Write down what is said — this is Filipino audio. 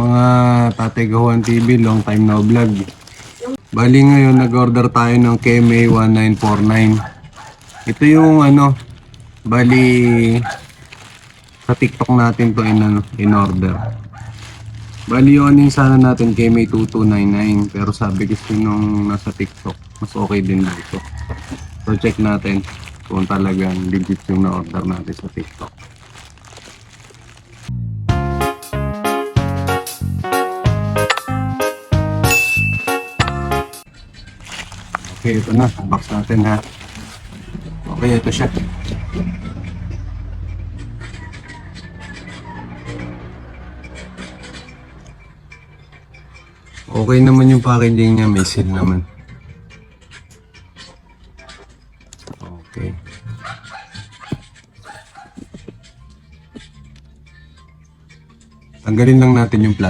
mga Tatay Gawan TV, long time no vlog. Bali ngayon nag-order tayo ng KMA 1949. Ito yung ano, bali sa TikTok natin to in order. Bali yung ano yung sana natin KMA 2299, pero sabi kasi nung nasa TikTok, mas okay din dito. So check natin kung talagang legit yung na-order natin sa TikTok. Okay, ito na. Box natin ha. Okay, ito siya. Okay naman yung packaging niya. May seal naman. Okay. Tanggalin lang natin yung plastic.